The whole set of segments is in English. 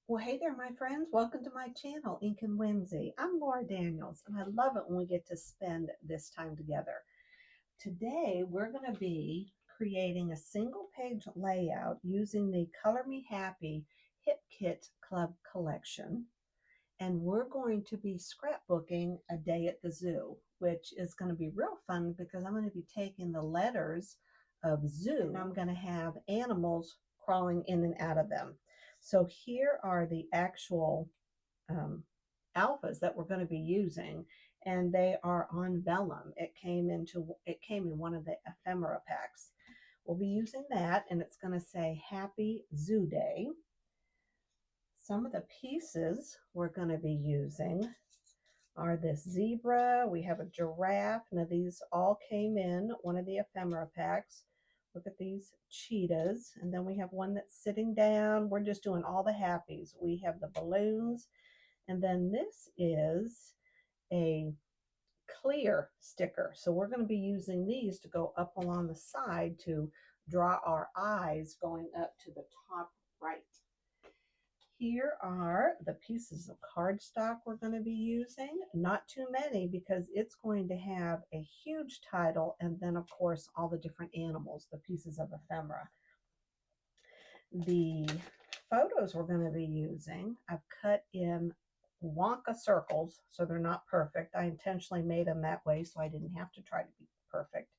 Well, hey there, my friends. Welcome to my channel, Ink and Whimsy. I'm Laura Daniels, and I love it when we get to spend this time together. Today, we're going to be creating a single page layout using the Color Me Happy Hip Kit Club collection. And we're going to be scrapbooking a day at the zoo, which is going to be real fun because I'm going to be taking the letters of zoo and I'm going to have animals crawling in and out of them. So here are the actual um, alphas that we're going to be using, and they are on vellum. It came in one of the ephemera packs. We'll be using that, and it's going to say Happy Zoo Day. Some of the pieces we're going to be using are this zebra. We have a giraffe. Now these all came in one of the ephemera packs. Look at these cheetahs. And then we have one that's sitting down. We're just doing all the happies. We have the balloons. And then this is a clear sticker. So we're going to be using these to go up along the side to draw our eyes going up to the top right. Here are the pieces of cardstock we're going to be using. Not too many because it's going to have a huge title and then of course all the different animals, the pieces of ephemera. The photos we're going to be using, I've cut in Wonka circles so they're not perfect. I intentionally made them that way so I didn't have to try to be perfect.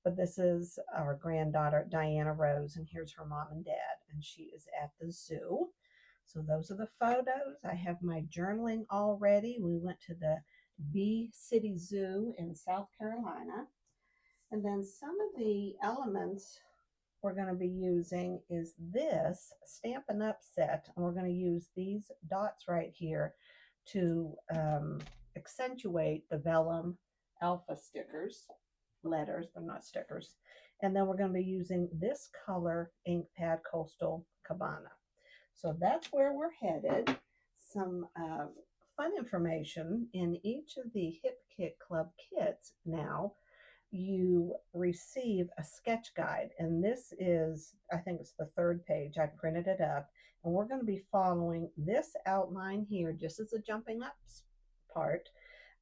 But this is our granddaughter Diana Rose, and here's her mom and dad, and she is at the zoo. So those are the photos. I have my journaling all ready. We went to the Bee City Zoo in South Carolina. And then some of the elements we're going to be using is this Stampin' Up set. And we're going to use these dots right here to accentuate the vellum alpha stickers, letters, they're not stickers. And then we're going to be using this color ink pad Coastal Cabana. So that's where we're headed. Some fun information in each of the Hip Kit Club kits now. You receive a sketch guide, and this is, I think it's the third page. I printed it up, and we're going to be following this outline here just as a jumping up part.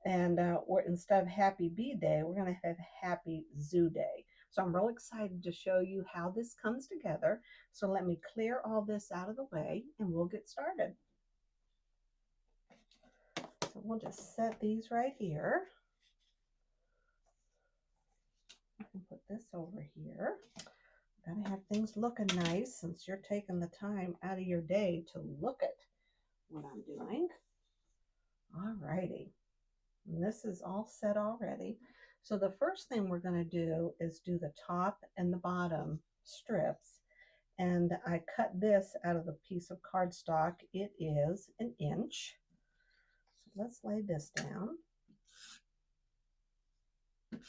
And instead of Happy Bee Day, we're going to have Happy Zoo Day. So I'm real excited to show you how this comes together. So let me clear all this out of the way and we'll get started. So we'll just set these right here. I can put this over here. Gotta have things looking nice since you're taking the time out of your day to look at what I'm doing. All righty. And this is all set already. So the first thing we're going to do is do the top and the bottom strips. And I cut this out of the piece of cardstock. It is an inch. So let's lay this down. I'm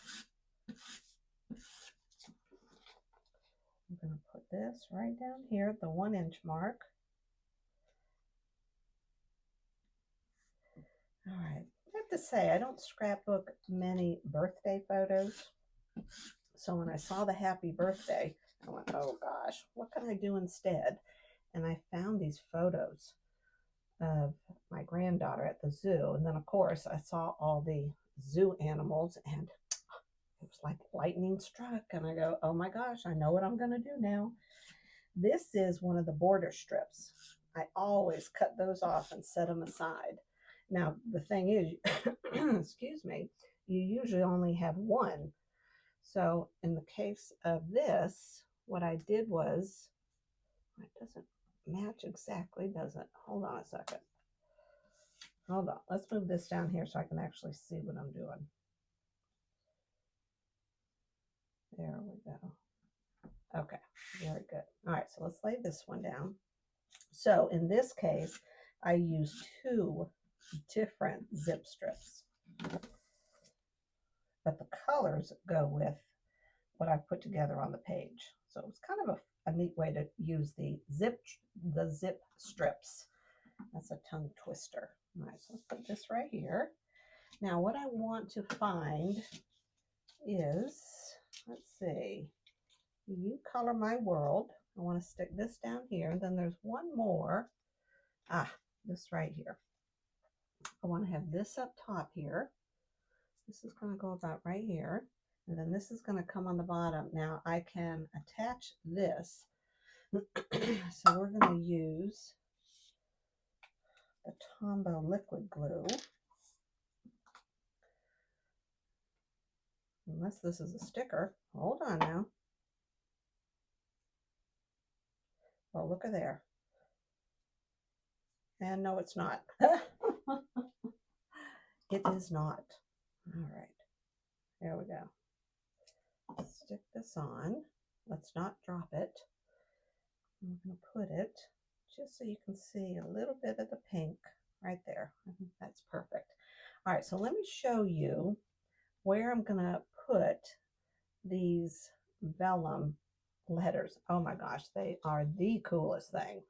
going to put this right down here at the 1 inch mark. All right. I have to say, I don't scrapbook many birthday photos. So when I saw the happy birthday, I went, oh gosh, what can I do instead? And I found these photos of my granddaughter at the zoo. And then, of course, I saw all the zoo animals, and it was like lightning struck. And I go, oh my gosh, I know what I'm going to do now. This is one of the border strips. I always cut those off and set them aside. Now, the thing is, excuse me, you usually only have one. So in the case of this, what I did was, it doesn't match exactly, does it? Hold on a second. Hold on. Let's move this down here so I can actually see what I'm doing. There we go. Okay, very good. All right, so let's lay this one down. So in this case, I used 2 different zip strips, but the colors go with what I put together on the page. So it's kind of a neat way to use the zip strips. That's a tongue twister. All right, so let's put this right here. Now what I want to find is, let's see, You Color My World. I want to stick this down here. And then there's one more This right here. I want to have this up top here. This is going to go about right here. And then this is going to come on the bottom. Now I can attach this. So we're going to use the Tombow liquid glue. Unless this is a sticker. Hold on now. Oh, look at there. And no, it's not. It is not. All right. There we go. Stick this on. Let's not drop it. I'm going to put it just so you can see a little bit of the pink right there. I think that's perfect. All right, so let me show you where I'm going to put these vellum letters. Oh my gosh, they are the coolest thing.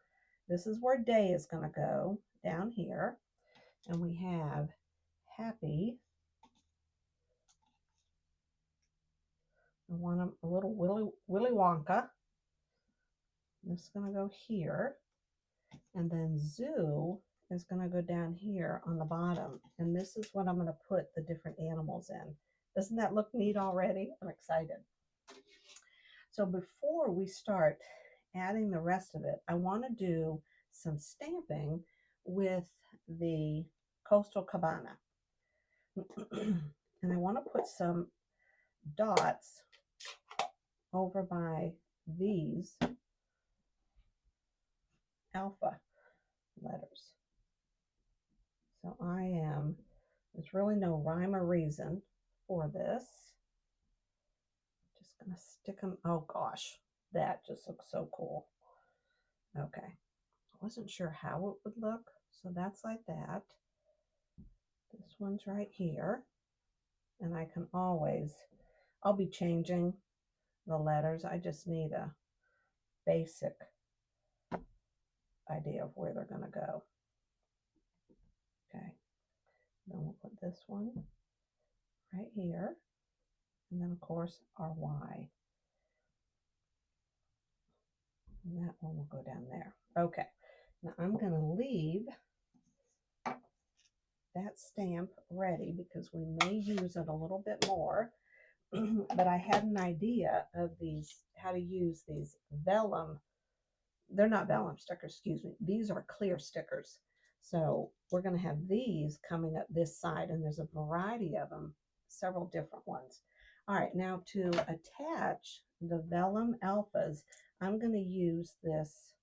This is where day is going to go, down here. And we have happy. I want a little Willy Wonka. This is going to go here. And then zoo is going to go down here on the bottom. And this is what I'm going to put the different animals in. Doesn't that look neat already? I'm excited. So before we start adding the rest of it, I want to do some stamping with the Coastal Cabana. And I want to put some dots over by these alpha letters. So there's really no rhyme or reason for this. Just gonna stick them. Oh gosh, that just looks so cool. Okay, I wasn't sure how it would look, so that's like that. This one's right here, and I can I'll be changing the letters. I just need a basic idea of where they're gonna go. Okay, then we'll put this one right here, and then of course our Y. And that one will go down there. Okay, now I'm going to leave that stamp ready because we may use it a little bit more. But I had an idea of how to use these vellum. They're not vellum stickers, excuse me. These are clear stickers. So we're going to have these coming up this side, and there's a variety of them, several different ones. All right, now to attach the vellum alphas, I'm going to use this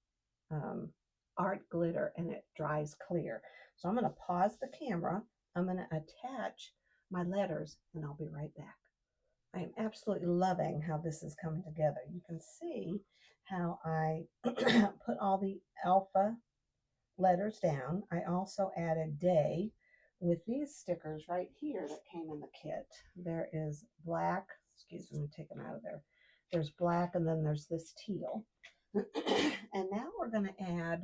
art glitter, and it dries clear. So I'm going to pause the camera. I'm going to attach my letters, and I'll be right back. I am absolutely loving how this is coming together. You can see how I put all the alpha letters down. I also added day with these stickers right here that came in the kit. There is black, excuse me, let me take them out of there. There's black, and then there's this teal. And now we're going to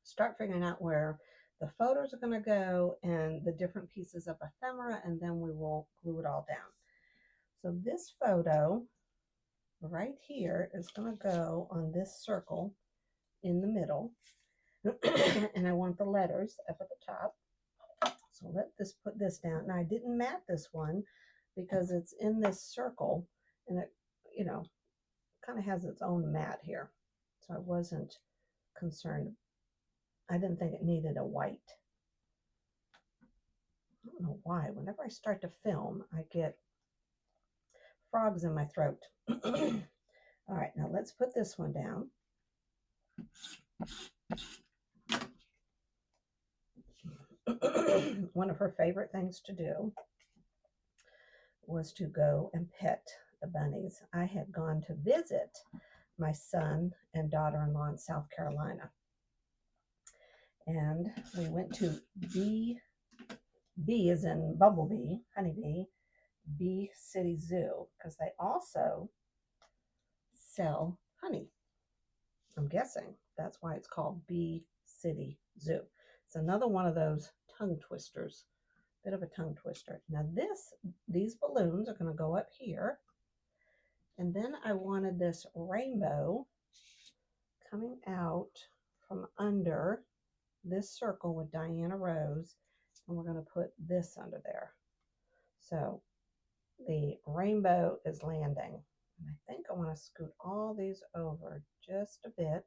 start figuring out where the photos are going to go and the different pieces of ephemera, and then we will glue it all down. So this photo right here is going to go on this circle in the middle. And I want the letters up at the top. So put this down. Now I didn't mat this one because it's in this circle, and it, kind of has its own mat here. So I wasn't concerned. I didn't think it needed a white. I don't know why. Whenever I start to film, I get frogs in my throat. All right, now let's put this one down. One of her favorite things to do was to go and pet the bunnies. I had gone to visit my son and daughter-in-law in South Carolina. And we went to B as in bumblebee, honeybee, Bee City Zoo, because they also sell honey. I'm guessing that's why it's called Bee City Zoo. It's another one of those tongue twisters, bit of a tongue twister. Now these balloons are going to go up here, and then I wanted this rainbow coming out from under this circle with Diana Rose, and we're going to put this under there. So the rainbow is landing. And I think I want to scoot all these over just a bit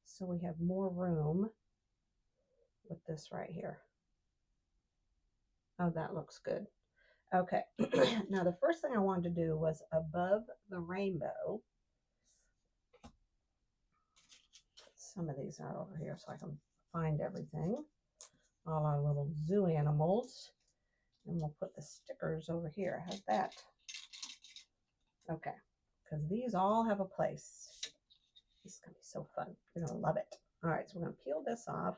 so we have more room with this right here. Oh, that looks good. Okay, now the first thing I wanted to do was above the rainbow. Put some of these out over here so I can find everything. All our little zoo animals. And we'll put the stickers over here. How's that? Okay, because these all have a place. This is going to be so fun. You're going to love it. All right, so we're going to peel this off.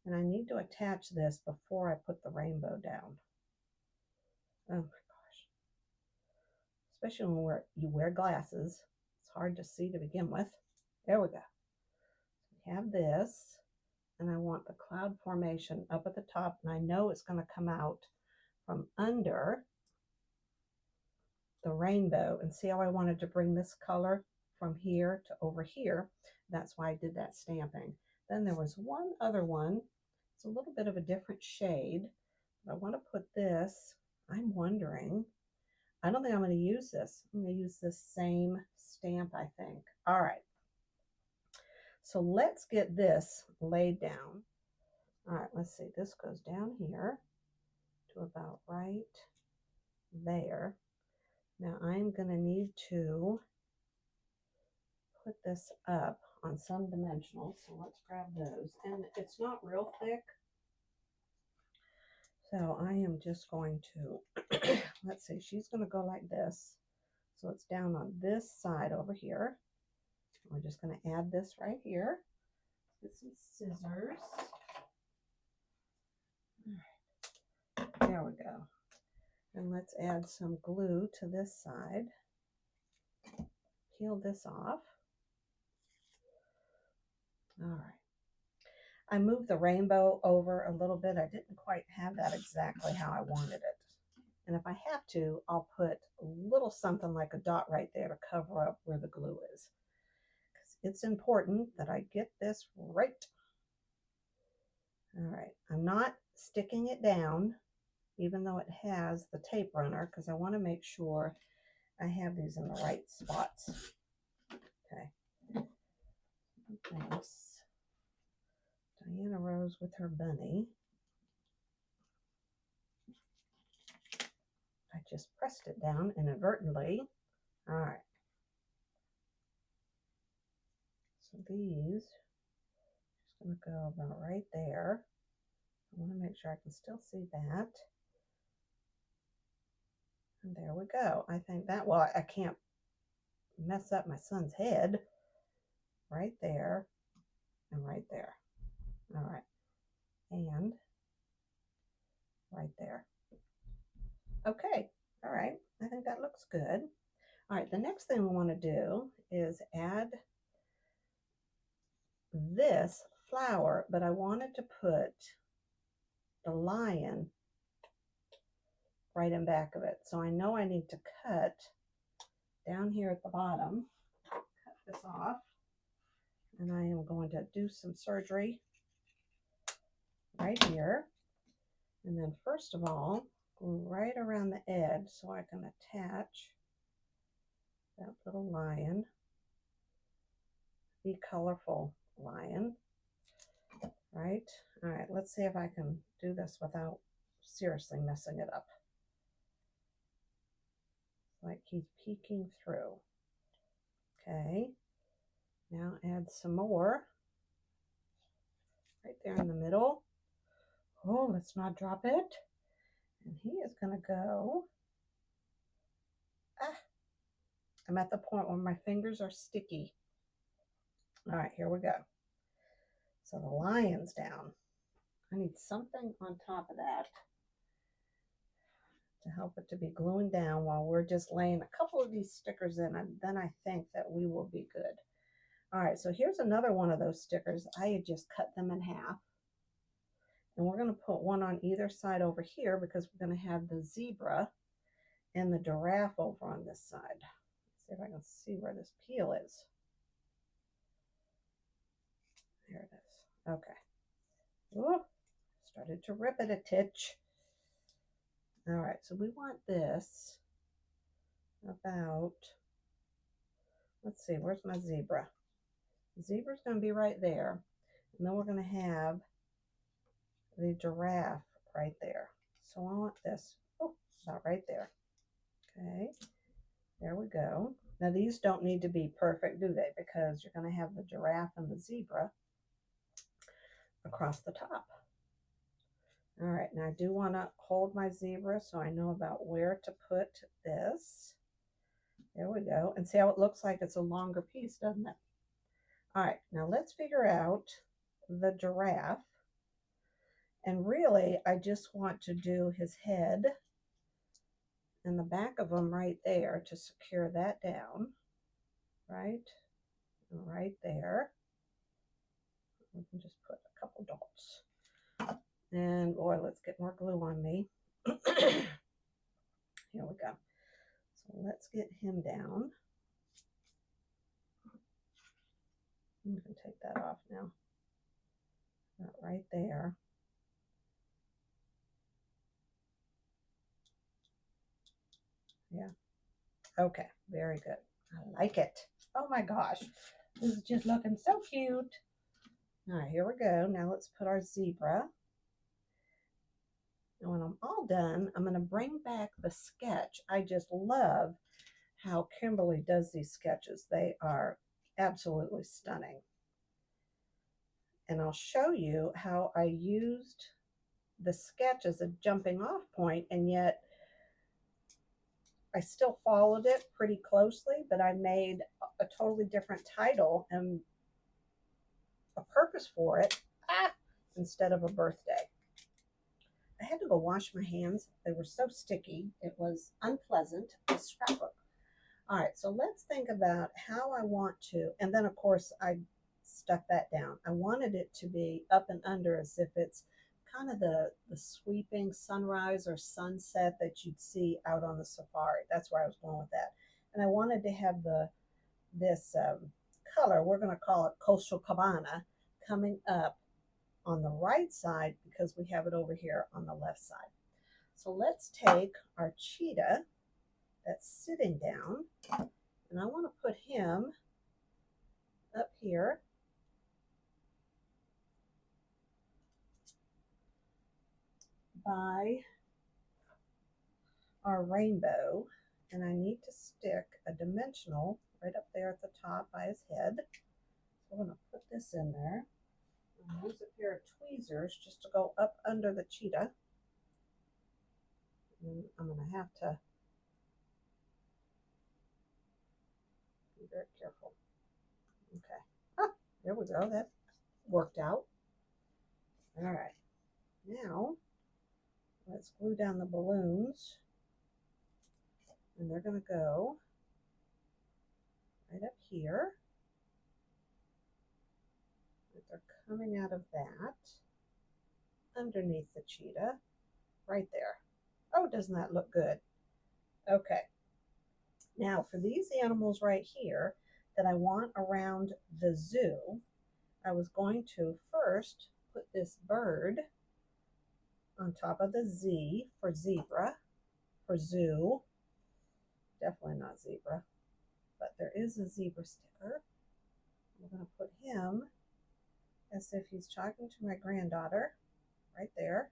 And I need to attach this before I put the rainbow down. Oh my gosh. Especially when you wear glasses. It's hard to see to begin with. There we go. We have this. And I want the cloud formation up at the top. And I know it's going to come out from under the rainbow. And see how I wanted to bring this color from here to over here. That's why I did that stamping. Then there was one other one. It's a little bit of a different shade. But I want to put this, I'm wondering, I don't think I'm going to use this. I'm going to use this same stamp, I think. All right. So let's get this laid down. All right, let's see. This goes down here to about right there. Now I'm going to need to put this up on some dimensionals. So let's grab those. And it's not real thick. So I am just going to, let's see, she's going to go like this. So it's down on this side over here. We're just going to add this right here. Get some scissors. All right. There we go. And let's add some glue to this side. Peel this off. All right. I moved the rainbow over a little bit. I didn't quite have that exactly how I wanted it. And if I have to, I'll put a little something like a dot right there to cover up where the glue is. Because it's important that I get this right. All right, I'm not sticking it down, even though it has the tape runner, because I want to make sure I have these in the right spots. Okay. Thanks. Diana Rose with her bunny. I just pressed it down inadvertently. All right. So these just going to go about right there. I want to make sure I can still see that. And there we go. I think that, well, I can't mess up my son's head. Right there and right there. All right. And right there. Okay. All right. I think that looks good. All right. The next thing we want to do is add this flower, but I wanted to put the lion right in back of it. So I know I need to cut down here at the bottom, cut this off, and I am going to do some surgery right here. And then first of all, glue right around the edge so I can attach that little lion. Be colorful lion. Right? All right, let's see if I can do this without seriously messing it up. Like he's peeking through. Okay. Now add some more. Right there in the middle. Oh, let's not drop it. And he is going to go. Ah, I'm at the point where my fingers are sticky. All right, here we go. So the lion's down. I need something on top of that to help it to be gluing down while we're just laying a couple of these stickers in, and then I think that we will be good. All right, so here's another one of those stickers. I had just cut them in half. And we're going to put one on either side over here because we're going to have the zebra and the giraffe over on this side. Let's see if I can see where this peel is. There it is. Okay. Oh, started to rip it a titch. All right, so we want this about, let's see, where's my zebra? The zebra's going to be right there. And then we're going to have the giraffe right there. So I want this, oh, about right there. Okay, there we go. Now these don't need to be perfect, do they? Because you're going to have the giraffe and the zebra across the top. All right, now I do want to hold my zebra so I know about where to put this. There we go. And see how it looks like it's a longer piece, doesn't it? All right, now let's figure out the giraffe. And really, I just want to do his head and the back of him right there to secure that down. Right? Right there. We can just put a couple dots. And boy, let's get more glue on me. Here we go. So let's get him down. You can take that off now. Right there. Yeah. Okay, very good. I like it. Oh my gosh. This is just looking so cute. All right, here we go. Now let's put our zebra. And when I'm all done, I'm going to bring back the sketch. I just love how Kimberly does these sketches. They are absolutely stunning. And I'll show you how I used the sketch as a jumping off point, and yet I still followed it pretty closely, but I made a totally different title and a purpose for it instead of a birthday. I had to go wash my hands. They were so sticky. It was unpleasant. A scrapbook. All right, so let's think about how I want to, and then of course I stuck that down. I wanted it to be up and under as if it's kind of the sweeping sunrise or sunset that you'd see out on the safari. That's where I was going with that. And I wanted to have this color, we're going to call it Coastal Cabana, coming up on the right side because we have it over here on the left side. So let's take our cheetah that's sitting down, and I want to put him up here by our rainbow, and I need to stick a dimensional right up there at the top by his head. So I'm going to put this in there. I'll use a pair of tweezers just to go up under the cheetah. And I'm going to have to be very careful. Okay. Ah, there we go. That worked out. All right. Now, let's glue down the balloons. And they're going to go right up here. They're coming out of that underneath the cheetah right there. Oh, doesn't that look good? Okay. Now for these animals right here that I want around the zoo, I was going to first put this bird on top of the Z for zebra, for zoo. Definitely not zebra, but there is a zebra sticker. I'm going to put him as if he's talking to my granddaughter right there.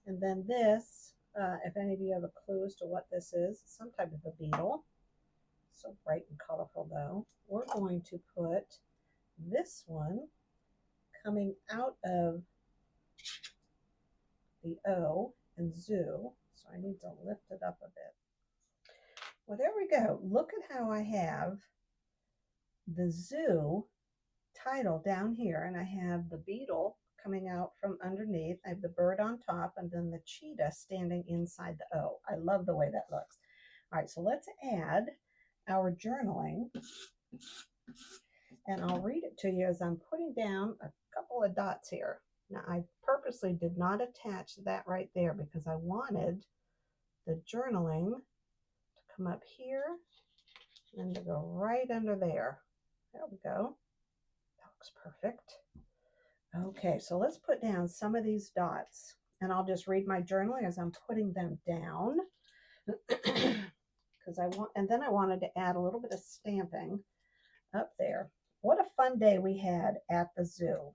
And then this, if any of you have a clue as to what this is, some type of a beetle. So bright and colorful though. We're going to put this one coming out of the O and zoo. So I need to lift it up a bit. Well, there we go. Look at how I have the zoo title down here, and I have the beetle coming out from underneath. I have the bird on top, and then the cheetah standing inside the O. I love the way that looks. All right, so let's add our journaling, and I'll read it to you as I'm putting down a couple of dots here. Now, I purposely did not attach that right there because I wanted the journaling to come up here and to go right under there. There we go. That looks perfect. Okay, so let's put down some of these dots, and I'll just read my journal as I'm putting them down. Because and then I wanted to add a little bit of stamping up there. What a fun day we had at the zoo.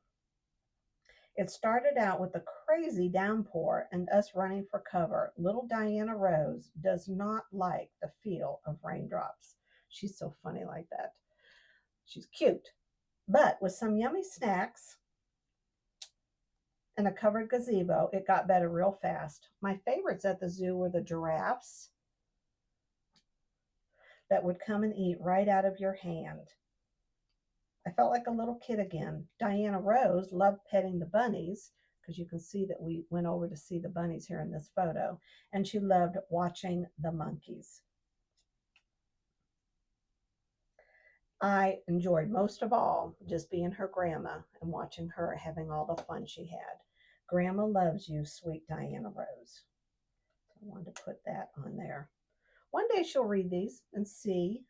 It started out with a crazy downpour and us running for cover. Little Diana Rose does not like the feel of raindrops. She's so funny like that. She's cute. But with some yummy snacks and a covered gazebo, it got better real fast. My favorites at the zoo were the giraffes that would come and eat right out of your hand. I felt like a little kid again. Diana Rose loved petting the bunnies, because you can see that we went over to see the bunnies here in this photo, and she loved watching the monkeys. I enjoyed most of all just being her grandma and watching her having all the fun she had. Grandma loves you, sweet Diana Rose. So I wanted to put that on there. One day she'll read these and see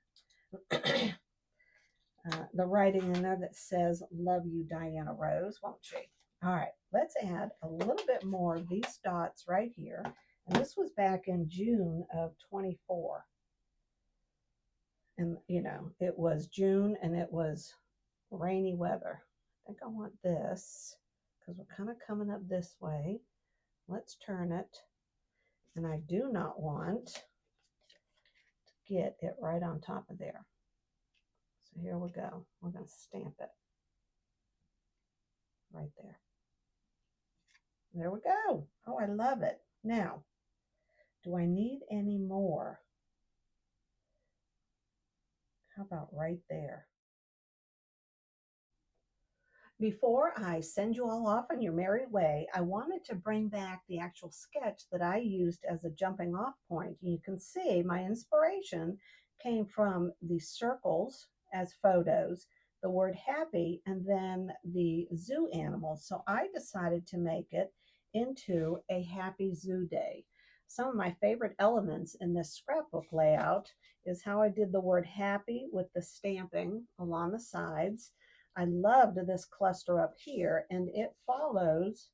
the writing in there that says, love you, Diana Rose, won't she? All right, let's add a little bit more of these dots right here. And this was back in June of 24. And, you know, it was June and it was rainy weather. I think I want this because we're kind of coming up this way. Let's turn it. And I do not want to get it right on top of there. So here we go. We're going to stamp it right there. There we go. Oh, I love it. Now, do I need any more? How about right there? Before I send you all off on your merry way, I wanted to bring back the actual sketch that I used as a jumping off point. You can see my inspiration came from the circles as photos, the word happy, and then the zoo animals. So I decided to make it into a happy zoo day. Some of my favorite elements in this scrapbook layout is how I did the word happy with the stamping along the sides. I loved this cluster up here, and it follows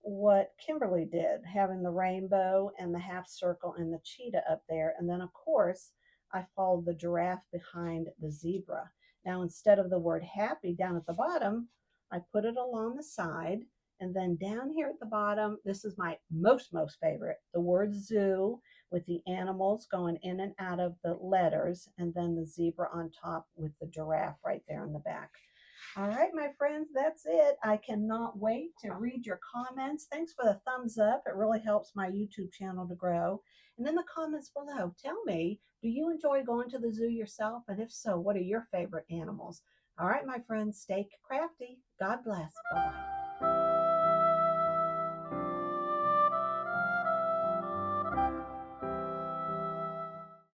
what Kimberly did, having the rainbow and the half circle and the cheetah up there. And then, of course, I followed the giraffe behind the zebra. Now, instead of the word happy down at the bottom, I put it along the side. And then down here at the bottom, this is my most favorite, the word zoo with the animals going in and out of the letters, and then the zebra on top with the giraffe right there in the back. All right, my friends, that's it. I cannot wait to read your comments. Thanks for the thumbs up. It really helps my YouTube channel to grow. And in the comments below, tell me, do you enjoy going to the zoo yourself? And if so, what are your favorite animals? All right, my friends, stay crafty. God bless. Bye-bye.